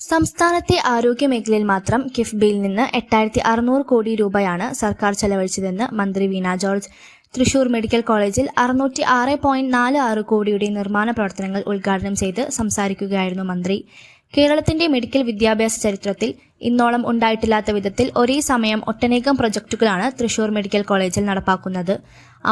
സംസ്ഥാനത്തെ ആരോഗ്യമേഖലയിൽ മാത്രം കിഫ്ബിയിൽ നിന്ന് 8,600 കോടി രൂപയാണ് സർക്കാർ ചെലവഴിച്ചതെന്ന് മന്ത്രി വീണ ജോർജ്. തൃശൂർ മെഡിക്കൽ കോളേജിൽ 606.46 കോടിയുടെ നിർമ്മാണ പ്രവർത്തനങ്ങൾ ഉദ്ഘാടനം ചെയ്ത് സംസാരിക്കുകയായിരുന്നു മന്ത്രി. കേരളത്തിന്റെ മെഡിക്കൽ വിദ്യാഭ്യാസ ചരിത്രത്തിൽ ഇന്നോളം ഉണ്ടായിട്ടില്ലാത്ത വിധത്തിൽ ഒരേ സമയം ഒട്ടനേകം പ്രൊജക്ടുകളാണ് തൃശൂർ മെഡിക്കൽ കോളേജിൽ നടപ്പാക്കുന്നത്.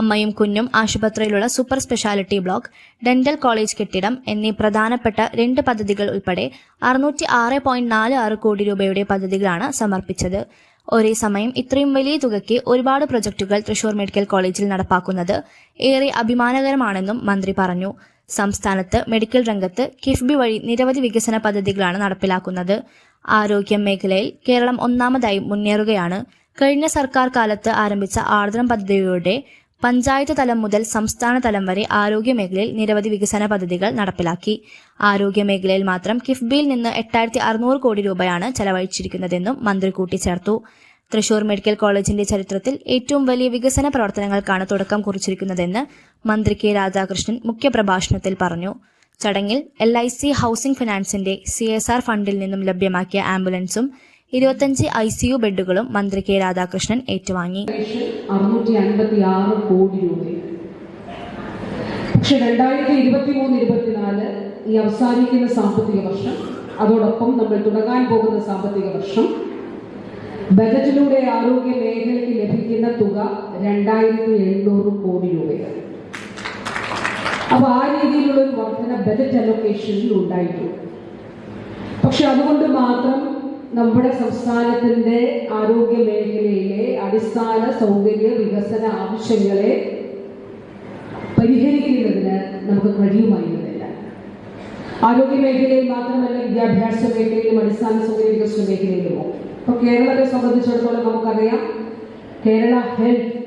അമ്മയും കുഞ്ഞും ആശുപത്രിയിലുള്ള super speciality block, dental college കെട്ടിടം എന്നീ പ്രധാനപ്പെട്ട 2 പദ്ധതികൾ ഉൾപ്പെടെ 606.46 കോടി രൂപയുടെ പദ്ധതികളാണ് സമർപ്പിച്ചത്. ഒരേ സമയം ഇത്രയും വലിയ തുകയ്ക്ക് ഒരുപാട് പ്രൊജക്ടുകൾ തൃശൂർ മെഡിക്കൽ കോളേജിൽ നടപ്പാക്കുന്നത് ഏറെ അഭിമാനകരമാണെന്നും മന്ത്രി പറഞ്ഞു. സംസ്ഥാനത്ത് മെഡിക്കൽ രംഗത്ത് കിഫ്ബി വഴി നിരവധി വികസന പദ്ധതികളാണ് നടപ്പിലാക്കുന്നത്. ആരോഗ്യ മേഖലയിൽ കേരളം ഒന്നാമതായി മുന്നേറുകയാണ്. കഴിഞ്ഞ സർക്കാർ കാലത്ത് ആരംഭിച്ച ആർദ്രം പദ്ധതിയുടെ പഞ്ചായത്ത് തലം മുതൽ സംസ്ഥാന തലം വരെ ആരോഗ്യ മേഖലയിൽ നിരവധി വികസന പദ്ധതികൾ നടപ്പിലാക്കി. ആരോഗ്യ മേഖലയിൽ മാത്രം കിഫ്ബിയിൽ നിന്ന് 8,600 കോടി രൂപയാണ് ചെലവഴിച്ചിരിക്കുന്നതെന്നും മന്ത്രി കൂട്ടിച്ചേർത്തു. തൃശൂർ മെഡിക്കൽ കോളേജിന്റെ ചരിത്രത്തിൽ ഏറ്റവും വലിയ വികസന പ്രവർത്തനങ്ങൾക്കാണ് തുടക്കം കുറിച്ചിരിക്കുന്നതെന്ന് മന്ത്രി കെ രാധാകൃഷ്ണൻ മുഖ്യപ്രഭാഷണത്തിൽ പറഞ്ഞു. ചടങ്ങിൽ LIC ഹൗസിംഗ് ഫിനാൻസിന്റെ CSR ഫണ്ടിൽ നിന്നും ലഭ്യമാക്കിയ ആംബുലൻസും 25 ICU ബെഡുകളും മന്ത്രി കെ രാധാകൃഷ്ണൻ ഏറ്റുവാങ്ങി. 656 കോടി രൂപ. പക്ഷെ 2023-24 ഈ അവസാനിക്കുന്ന സാമ്പത്തിക വർഷം, അതോടൊപ്പം നമ്മൾ തുടങ്ങാൻ പോകുന്ന സാമ്പത്തിക വർഷം, ബജറ്റിലൂടെ ആരോഗ്യ മേഖലയ്ക്ക് ലഭിക്കുന്ന തുക 2,800 കോടി രൂപയാണ്. അപ്പൊ ആ രീതിയിലുള്ള ഒരു വർധന ബജറ്റ് അലൊക്കേഷനിൽ ഉണ്ടായിട്ടുണ്ട്. പക്ഷെ അതുകൊണ്ട് മാത്രം നമ്മുടെ സംസ്ഥാനത്തിന്റെ ആരോഗ്യ മേഖലയിലെ അടിസ്ഥാന സൗകര്യ വികസന ആവശ്യങ്ങളെ പരിഹരിക്കുന്നതിന് നമുക്ക് കഴിയുമായിരുന്നില്ല. ആരോഗ്യ മേഖലയിൽ മാത്രമല്ല, വിദ്യാഭ്യാസ മേഖലയിലും അടിസ്ഥാന സൗകര്യ വികസന മേഖലയിലുമോ. ഇപ്പൊ കേരളത്തെ സംബന്ധിച്ചിടത്തോളം നമുക്കറിയാം, കേരള ഹെൽത്ത്